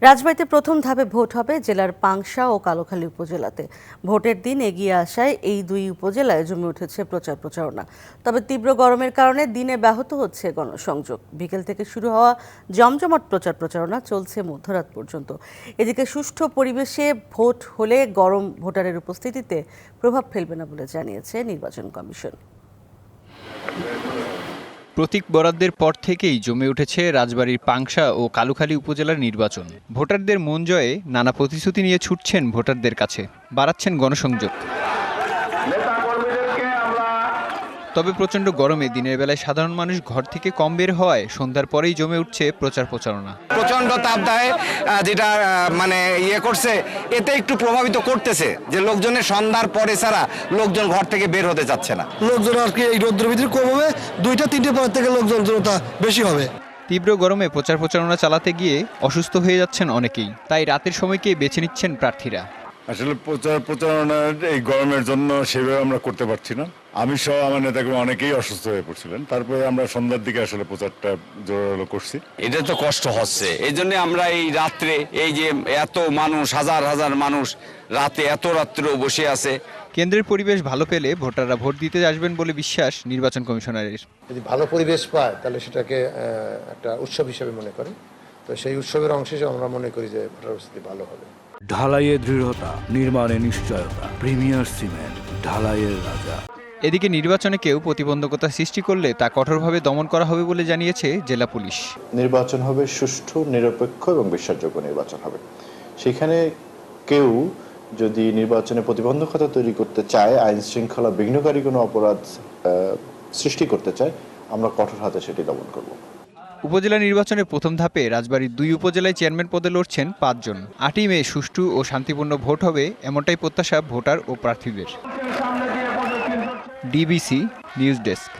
রাজবাড়ীতে প্রথম ধাপে ভোট হবে জেলার পাংশা ও কালোখালী উপজেলাতে। ভোটের দিন এগিয়ে আসায় এই দুই উপজেলায় জমে উঠেছে প্রচার প্রচারণা। তবে তীব্র গরমের কারণে দিনে ব্যাহত হচ্ছে গণসংযোগ। বিকেল থেকে শুরু হওয়া জমজমাট প্রচার প্রচারণা চলছে মধ্যরাত পর্যন্ত। এদিকে সুষ্ঠু পরিবেশে ভোট হলে গরম ভোটারের উপস্থিতিতে প্রভাব ফেলবে না বলে জানিয়েছে নির্বাচন কমিশন। প্রতীক বরাদ্দের পর থেকেই জমে উঠেছে রাজবাড়ীর পাংশা ও কালুখালী উপজেলার নির্বাচন। ভোটারদের মন জয়ে নানা প্রতিশ্রুতি নিয়ে ছুটছেন ভোটারদের কাছে, বাড়াচ্ছেন গণসংযোগ। তবে প্রচণ্ড গরমে দিনের বেলায় সাধারণ মানুষ ঘর থেকে কম বের হওয়ায় সন্ধ্যার পরেই জমে উঠছে প্রচার প্রচারণা। প্রচন্ড তাপদাহে যেটা করছে, এতে একটু প্রভাবিত করতেছে যে লোকজনের সন্ধ্যার পরে ছাড়া লোকজন ঘর থেকে বের হতে চাচ্ছে না। লোকজন আর কি এই রোদ্রের ভিতরে কম হবে, 2টা-3টে পর থেকে লোকজন জনতা বেশি হবে। তীব্র গরমে প্রচার প্রচারণা চালাতে গিয়ে অসুস্থ হয়ে যাচ্ছেন অনেকেই, তাই রাতের সময়কে বেছে নিচ্ছেন প্রার্থীরা। আসলে প্রচারণার এই গরমের জন্য সেভাবে আমরা করতে পারছি না। আমি সহ আমার নেতাকে অনেকেই অসুস্থ হয়ে পড়ছিলেন, তারপরে আমরা সন্ধ্যার দিকে আসলে প্রচারটা জোরালো করছি। এটা তো কষ্ট হচ্ছে, এই জন্য আমরা এই রাত্রে এই যে এত মানুষ, হাজার হাজার মানুষ রাতে এত রাত্রেও বসে আছে। কেন্দ্রের পরিবেশ ভালো পেলে ভোটাররা ভোট দিতে আসবেন বলে বিশ্বাস নির্বাচন কমিশনারের। যদি ভালো পরিবেশ পায় তাহলে সেটাকে একটা উৎসব হিসেবে মনে করে, তো সেই উৎসবের অংশ হিসেবে আমরা মনে করি যে ভোটার উপস্থিতি ভালো হবে। ঢালাইয়ে দৃঢ়তা, নির্মাণে নিশ্চয়তা, প্রিমিয়ার সিমেন্ট, ঢালাইয়ের রাজা। এদিকে নির্বাচনে কেউ প্রতিবন্ধকতা সৃষ্টি করলে তা কঠোরভাবে দমন করা হবে বলে জানিয়েছে জেলা পুলিশ। নির্বাচন হবে সুষ্ঠু, নিরপেক্ষ এবং বিশ্বাসযোগ্য নির্বাচন হবে। সেখানে কেউ যদি নির্বাচনে প্রতিবন্ধকতা তৈরি করতে চায়, আইন শৃঙ্খলা বিঘ্নকারী কোনো অপরাধ সৃষ্টি করতে চায়, আমরা কঠোর হাতে সেটি দমন করব। উপজেলা নির্বাচনের প্রথম ধাপে রাজবাড়ীর 2 উপজেলায় চেয়ারম্যান পদে লড়ছেন 5 জন। 8ই মে সুষ্ঠু ও শান্তিপূর্ণ ভোট হবে, এমনটাই প্রত্যাশা ভোটার ও প্রার্থীদের। DBC news desk.